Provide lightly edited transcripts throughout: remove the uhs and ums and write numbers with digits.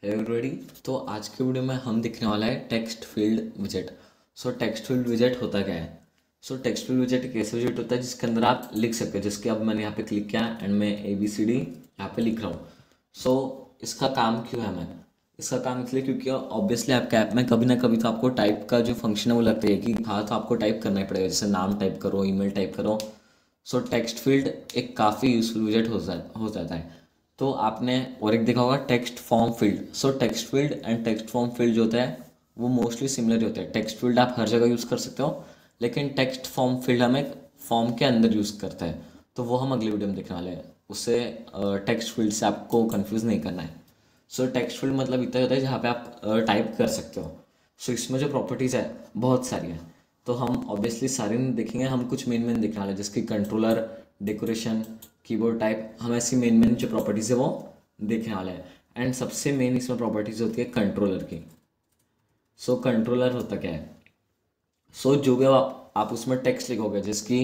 Everybody. तो आज के वीडियो में हम दिखने वाला है टेक्स्ट फील्ड विजेट। टेक्स्ट फील्ड विजेट होता क्या है? टेक्स्ट फील्ड विजेट एक ऐसा विजेट होता है जिसके अंदर आप लिख सकते हैं, जिसके अब मैंने यहाँ पे क्लिक किया एंड मैं ABCD यहाँ पे लिख रहा हूँ। इसका काम क्यों है? मैं इसका काम इसलिए क्योंकि ऑब्वियसली आपके ऐप में कभी ना कभी तो आपको टाइप का जो फंक्शन है वो लगता है कि हाँ, तो आपको टाइप करना ही पड़ेगा, जैसे नाम टाइप करो, ईमेल टाइप करो। टेक्स्ट फील्ड एक काफ़ी यूजफुल विजेट हो जाता है। तो आपने और एक देखा होगा text form field. Text field and text form field जो होता है वो मोस्टली सिमिलर ही होते हैं। टेक्स्ट फील्ड आप हर जगह यूज़ कर सकते हो, लेकिन टेक्स्ट फॉर्म फील्ड हम एक फॉर्म के अंदर यूज़ करते हैं। तो वो हम अगले वीडियो में देखने वाले हैं। उससे टेक्स्ट फील्ड से आपको कंफ्यूज नहीं करना है। टेक्स्ट फील्ड मतलब इतना होता है जहाँ पे आप टाइप कर सकते हो। इसमें जो प्रॉपर्टीज़ है बहुत सारी है, तो हम ऑब्वियसली सारी नहीं देखेंगे, हम कुछ मेन मेन देखने वाले हैं, जिसकी कंट्रोलर, डेकोरेशन, कीबोर्ड टाइप, हम ऐसी मेन मेन जो प्रॉपर्टीज़ है वो देखने वाले हैं। एंड सबसे मेन इसमें प्रॉपर्टीज़ होती है कंट्रोलर की। कंट्रोलर होता क्या है? जो भी आप उसमें टेक्स्ट लिखोगे, जिसकी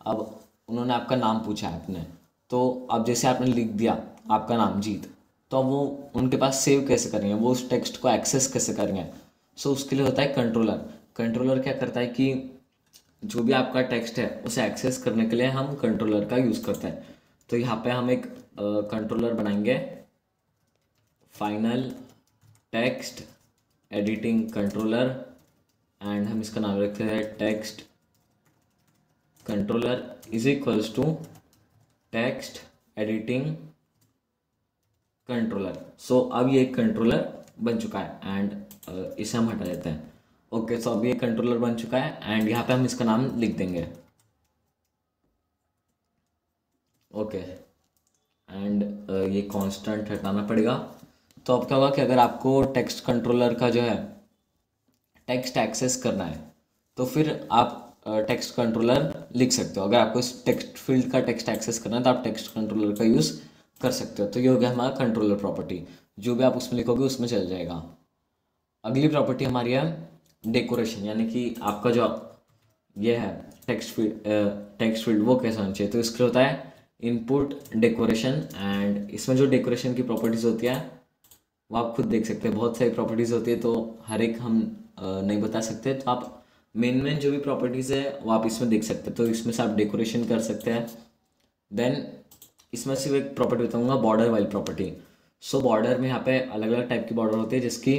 अब उन्होंने आपका नाम पूछा है आपने, तो अब जैसे आपने लिख दिया आपका नाम जीत, तो अब वो उनके पास सेव कैसे करेंगे, वो उस टेक्स्ट को एक्सेस कैसे करेंगे? उसके लिए होता है कंट्रोलर। कंट्रोलर क्या करता है कि जो भी आपका टेक्स्ट है उसे एक्सेस करने के लिए हम कंट्रोलर का यूज़ करते हैं। तो यहाँ पे हम एक कंट्रोलर बनाएंगे, final text editing controller, and हम इसका नाम रखते हैं text controller is equals to text editing controller. अब ये कंट्रोलर बन चुका है एंड इसे हम हटा देते हैं। ओके, अब ये कंट्रोलर बन चुका है एंड यहाँ पे हम इसका नाम लिख देंगे। ओके, एंड ये कांस्टेंट हटाना पड़ेगा। तो अब क्या होगा कि अगर आपको टेक्स्ट कंट्रोलर का जो है टेक्स्ट एक्सेस करना है, तो फिर आप टेक्स्ट कंट्रोलर लिख सकते हो। अगर आपको इस टेक्स्ट फील्ड का टेक्स्ट एक्सेस करना है तो आप टेक्स्ट कंट्रोलर का यूज़ कर सकते हो। तो ये हो गया हमारा कंट्रोलर प्रॉपर्टी, जो भी आप उसमें लिखोगे उसमें चल जाएगा। अगली प्रॉपर्टी हमारी है डेकोरेशन, यानी कि आपका जो ये है टेक्स्ट फील्ड वो कैसा होना चाहिए। तो इसके होता है इनपुट डेकोरेशन, एंड इसमें जो डेकोरेशन की प्रॉपर्टीज़ होती है वो आप खुद देख सकते हैं। बहुत सारी प्रॉपर्टीज़ होती है, तो हर एक हम नहीं बता सकते। तो आप मेन मेन जो भी प्रॉपर्टीज़ है वो आप इसमें देख सकते हैं। तो इसमें से आप डेकोरेशन कर सकते हैं। देन इसमें सिर्फ एक प्रॉपर्टी बताऊंगा, बॉर्डर वाली प्रॉपर्टी। बॉर्डर में यहाँ पे अलग अलग टाइप की बॉर्डर होती है, जिसकी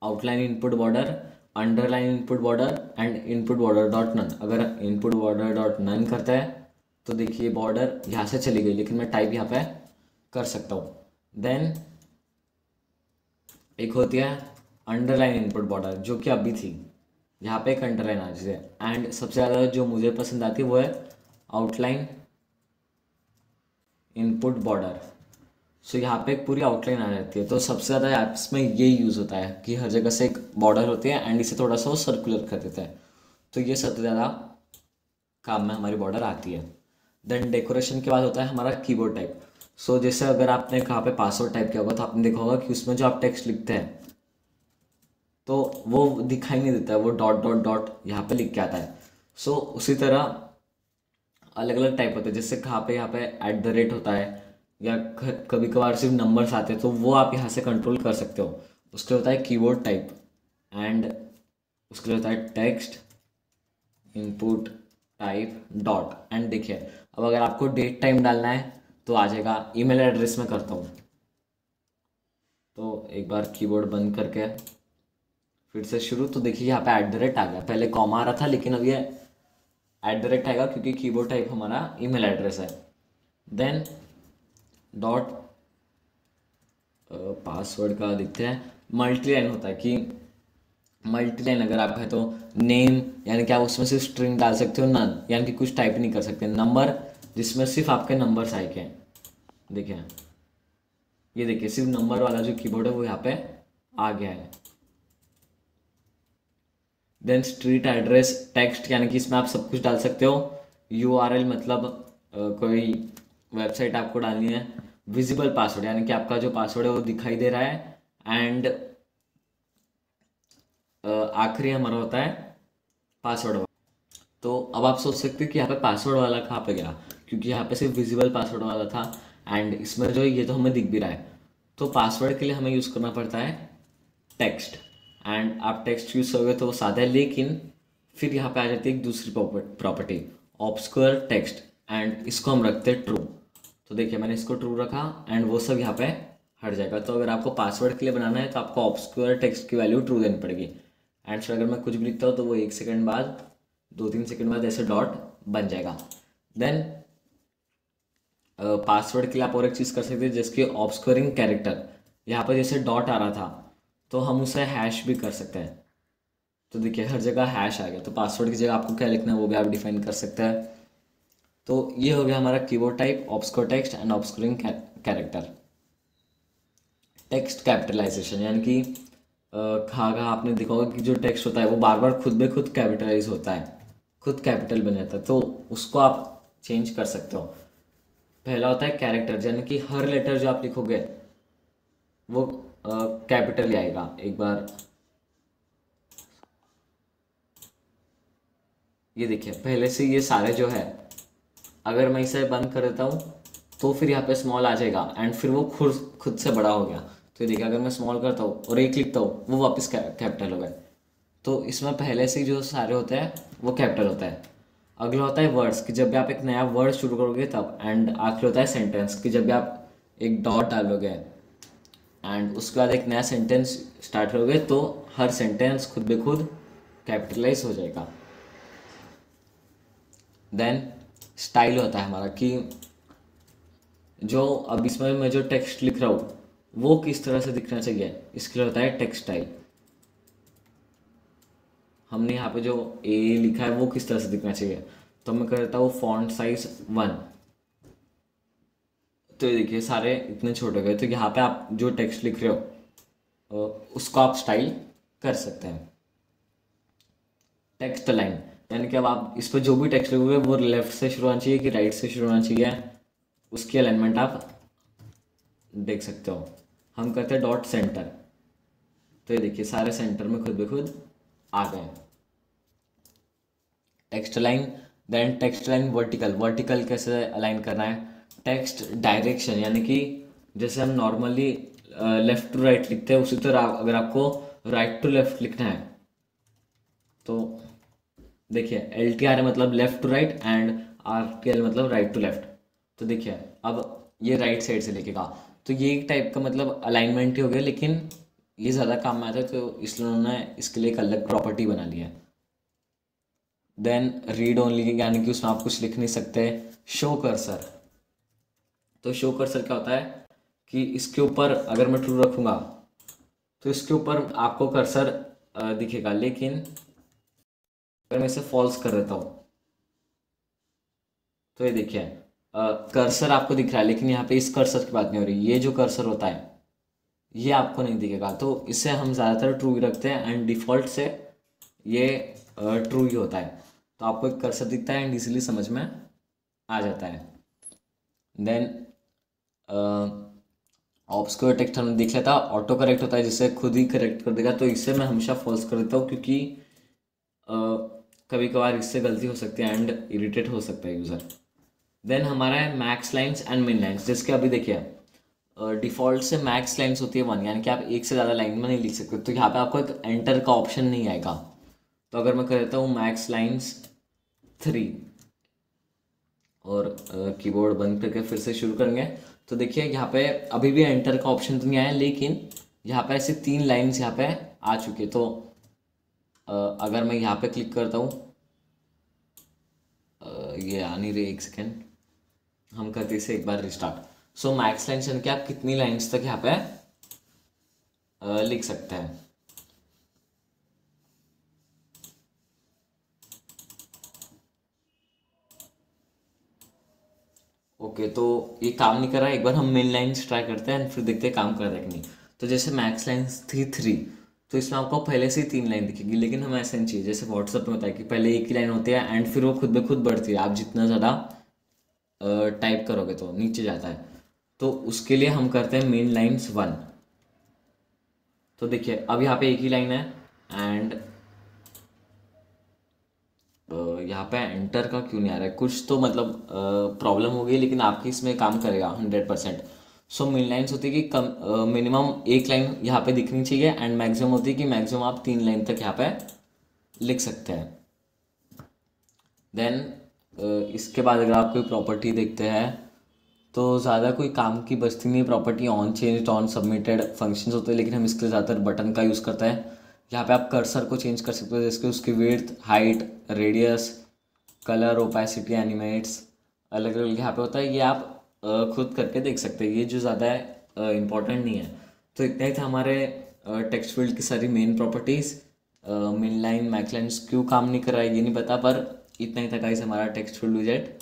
outline input border, underline input border and input border dot none. अगर इनपुट बॉर्डर डॉट नन करता है तो देखिए बॉर्डर यहाँ से चली गई, लेकिन मैं टाइप यहाँ पे कर सकता हूँ। देन एक होती है अंडरलाइन इनपुट बॉर्डर, जो कि अभी थी, यहाँ पे एक अंडरलाइन आ जाती है। एंड सबसे ज़्यादा जो मुझे पसंद आती है वो है आउटलाइन इनपुट बॉर्डर। यहाँ पे एक पूरी आउटलाइन आ जाती है। तो सबसे ज़्यादा ऐप्स में ये यूज़ होता है कि हर जगह से एक बॉर्डर होती है एंड इसे थोड़ा सा वो सर्कुलर कर देता है। तो ये सबसे ज़्यादा काम में हमारी बॉर्डर आती है। देन डेकोरेशन के बाद होता है हमारा कीबोर्ड टाइप। जैसे अगर आपने कहाँ पे पासवर्ड टाइप किया होगा तो आपने देखा होगा कि उसमें जो आप टेक्स्ट लिखते हैं तो वो दिखाई नहीं देता है, वो डॉट डॉट डॉट यहाँ पे लिख के आता है। उसी तरह अलग अलग टाइप होते हैं, जैसे कहाँ पे यहाँ पे @ होता है, या कभी कभार सिर्फ नंबर्स आते हैं, तो वो आप यहाँ से कंट्रोल कर सकते हो। उसके होता है कीबोर्ड टाइप, एंड उसके होता है text input type dot. And देखिए अब अगर आपको डेट टाइम डालना है तो आ जाएगा। ईमेल एड्रेस में करता हूँ, तो एक बार कीबोर्ड बंद करके फिर से शुरू, तो देखिए यहाँ पे @ आ गया। पहले कॉमा आ रहा था, लेकिन अब ये @ आएगा क्योंकि कीबोर्ड टाइप हमारा ईमेल एड्रेस है। देन डॉट पासवर्ड का लिखते हैं। मल्टीलाइन होता है कि मल्टीलाइन अगर आप है तो नेम, यानी कि आप उसमें सिर्फ स्ट्रिंग डाल सकते हो, नन यानी कि कुछ टाइप नहीं कर सकते। नंबर, जिसमें सिर्फ आपके नंबर्स आए के, देखिए ये देखिए सिर्फ नंबर वाला जो कीबोर्ड है वो यहाँ पे आ गया है। देन स्ट्रीट एड्रेस टेक्स्ट, यानी कि इसमें आप सब कुछ डाल सकते हो। URL मतलब कोई वेबसाइट आपको डालनी है। विजिबल पासवर्ड, यानी कि आपका जो पासवर्ड है वो दिखाई दे रहा है। एंड आखिरी हमारा होता है पासवर्ड वाला। तो अब आप सोच सकते हैं कि यहाँ पे पासवर्ड वाला कहाँ पे गया, क्योंकि यहाँ पे सिर्फ विजिबल पासवर्ड वाला था एंड इसमें जो ये तो हमें दिख भी रहा है। तो पासवर्ड के लिए हमें यूज़ करना पड़ता है टेक्स्ट, एंड आप टेक्स्ट यूज़ करोगे तो वो सादा है, लेकिन फिर यहाँ पे आ जाती है एक दूसरी प्रॉपर्टी ऑब्सक्योर टेक्स्ट, एंड इसको हम रखते हैं ट्रू। तो देखिए मैंने इसको ट्रू रखा एंड वो सब यहाँ पे हट जाएगा। तो अगर आपको पासवर्ड के लिए बनाना है तो आपको ऑब्सक्योर टेक्स्ट की वैल्यू ट्रू देनी पड़ेगी, एंड फिर अगर मैं कुछ भी लिखता हूँ तो वो 1 सेकंड बाद 2-3 सेकंड बाद ऐसे डॉट बन जाएगा। देन पासवर्ड के लिए आप और एक चीज़ कर सकते हैं जिसकी ऑब्सक्योरिंग कैरेक्टर, यहाँ पर जैसे डॉट आ रहा था तो हम उसे हैश भी कर सकते हैं। तो देखिए हर जगह हैश आ गया, तो पासवर्ड की जगह आपको क्या लिखना है वो भी आप डिफाइन कर सकते हैं। तो ये हो गया हमारा keyboard type, obscure text and obscuring character. Text capitalization यानी कि कहाँ कहाँ आपने देखा होगा कि जो टेक्स्ट होता है वो बार बार खुद ब खुद कैपिटलाइज होता है, खुद कैपिटल बन जाता है, तो उसको आप चेंज कर सकते हो। पहला होता है कैरेक्टर, यानी कि हर लेटर जो आप लिखोगे वो कैपिटल ही आएगा। एक बार ये देखिए पहले से ये सारे जो है, अगर मैं इसे बंद कर देता हूँ तो फिर यहाँ पे स्मॉल आ जाएगा एंड फिर वो खुद खुद से बड़ा हो गया। तो ये देखिए अगर मैं स्मॉल करता हूँ और एक लिखता हूँ वो वापस कैपिटल हो गए। तो इसमें पहले से ही जो सारे होते हैं वो कैपिटल होता है। अगला होता है वर्ड्स, कि जब भी आप एक नया वर्ड शुरू करोगे तब, एंड आखिर होता है सेंटेंस, कि जब भी आप एक डॉट डालोगे एंड उसके बाद एक नया सेंटेंस स्टार्ट करोगे तो हर सेंटेंस खुद ब खुद कैपिटलाइज हो जाएगा। देन स्टाइल होता है हमारा, कि जो अब इसमें मैं जो टेक्स्ट लिख रहा हूँ वो किस तरह से दिखना चाहिए, इसके लिए होता है टेक्स्ट स्टाइल। हमने यहाँ पे जो ए लिखा है वो किस तरह से दिखना चाहिए, तो मैं करता हूँ फॉन्ट साइज 1। तो ये देखिए सारे इतने छोटे गए, तो यहाँ पे आप जो टेक्स्ट लिख रहे हो उसको आप स्टाइल कर सकते हैं। टेक्स्ट लाइन, यानी कि अब आप इस पर जो भी टेक्स्ट लिखोगे वो लेफ्ट से शुरू होना चाहिए कि राइट से शुरू होना चाहिए, उसकी अलाइनमेंट आप देख सकते हो। हम करते हैं डॉट सेंटर, तो ये देखिए सारे सेंटर में खुद ब खुद आ गए। Text line, then text line vertical, vertical कैसे अलाइन करना है। टेक्स्ट डायरेक्शन, यानी कि जैसे हम नॉर्मली लेफ्ट टू राइट लिखते हैं उसी तरह अगर आपको राइट टू लेफ्ट लिखना है तो देखिए एल टी आर मतलब left to right and R T L मतलब राइट टू लेफ्ट। तो देखिए अब ये राइट साइड से लिखेगा, तो ये एक टाइप का मतलब अलाइनमेंट ही हो गया, लेकिन ये ज़्यादा काम में आता है तो इसलिए उन्होंने इसके लिए एक अलग प्रॉपर्टी बना ली है। देन रीड ओनली, यानी कि उसमें आप कुछ लिख नहीं सकते। शो कर्सर, तो शो कर्सर क्या होता है कि इसके ऊपर अगर मैं ट्रू रखूँगा तो इसके ऊपर आपको कर्सर दिखेगा, लेकिन अगर मैं इसे फॉल्स कर देता हूँ तो ये देखिए कर्सर आपको दिख रहा है, लेकिन यहाँ पे इस कर्सर की बात नहीं हो रही। ये जो कर्सर होता है ये आपको नहीं दिखेगा, तो इसे हम ज़्यादातर ट्रू ही रखते हैं एंड डिफ़ॉल्ट से ये ट्रू ही होता है। तो आपको एक कर्सर दिखता है एंड इजीली समझ में आ जाता है। देन ऑब्सक्योर टेक्स्ट हमने देख लिया था। ऑटो करेक्ट होता है जिससे खुद ही करेक्ट कर देगा, तो इससे मैं हमेशा फॉल्स कर देता हूँ क्योंकि कभी कभार इससे गलती हो सकती है एंड इरिटेट हो सकता है यूज़र। देन हमारा है मैक्स लाइन्स एंड मिन लाइन्स, जिसके अभी देखिए डिफ़ॉल्ट से मैक्स लाइन्स होती है 1, यानी कि आप एक से ज़्यादा लाइन में नहीं लिख सकते, तो यहाँ पे आपको एक एंटर का ऑप्शन नहीं आएगा। तो अगर मैं कर देता हूँ मैक्स लाइन्स 3 और कीबोर्ड बंद करके फिर से शुरू करेंगे, तो देखिए यहाँ पे अभी भी एंटर का ऑप्शन तो नहीं आया, लेकिन यहाँ पे ऐसे 3 लाइन्स यहाँ पे आ चुकी है। तो अगर मैं यहाँ पे क्लिक करता हूँ, ये आ नहीं रही, 1 सेकेंड, हम करते इसे एक बार रिस्टार्ट। सो मैक्स लाइन्स यानी कि आप कितनी लाइन्स तक यहाँ पे लिख सकते हैं। ओके तो ये काम नहीं कर रहा है, एक बार हम मेन लाइन्स ट्राई करते हैं फिर देखते हैं काम कर रहा है कि नहीं। तो जैसे मैक्स लाइन्स थी 3, तो इसमें आपको पहले से ही 3 लाइन दिखेगी, लेकिन हमें ऐसा नहीं चाहिए जैसे व्हाट्सएप में होता है कि पहले एक ही लाइन होती है एंड फिर वो खुद ब खुद बढ़ती है, आप जितना ज़्यादा टाइप करोगे तो नीचे जाता है। तो उसके लिए हम करते हैं मेन लाइन्स 1। तो देखिए अब यहाँ पे एक ही लाइन है एंड यहाँ पे एंटर का क्यों नहीं आ रहा है, कुछ तो मतलब प्रॉब्लम हो गई, लेकिन आपकी इसमें काम करेगा 100%। सो मिन लाइन्स होती है कि कम मिनिमम एक लाइन यहाँ पे दिखनी चाहिए, एंड मैक्सिमम होती है कि मैक्सिमम आप 3 लाइन तक यहाँ पे लिख सकते हैं। देन इसके बाद अगर आप कोई प्रॉपर्टी देखते हैं तो ज़्यादा कोई काम की बचती नहीं, property on change on submitted functions होते हैं, लेकिन हम इसके लिए ज़्यादातर बटन का यूज़ करते हैं। यहाँ पे आप कर्सर को चेंज कर सकते हो, जैसे उसकी width, height, radius, colour, opacity, animates, अलग अलग यहाँ पे होता है। ये आप खुद करके देख सकते हैं, ये जो ज़्यादा है इम्पॉर्टेंट नहीं है। तो इतना ही था हमारे टेक्स्ट फील्ड की सारी मेन प्रॉपर्टीज़। मिन लाइन, मैक लाइन्स क्यों काम नहीं कर रहा है ये नहीं पता, पर इतना ही था गाइस हमारा टेक्स्ट फील्ड विजेट।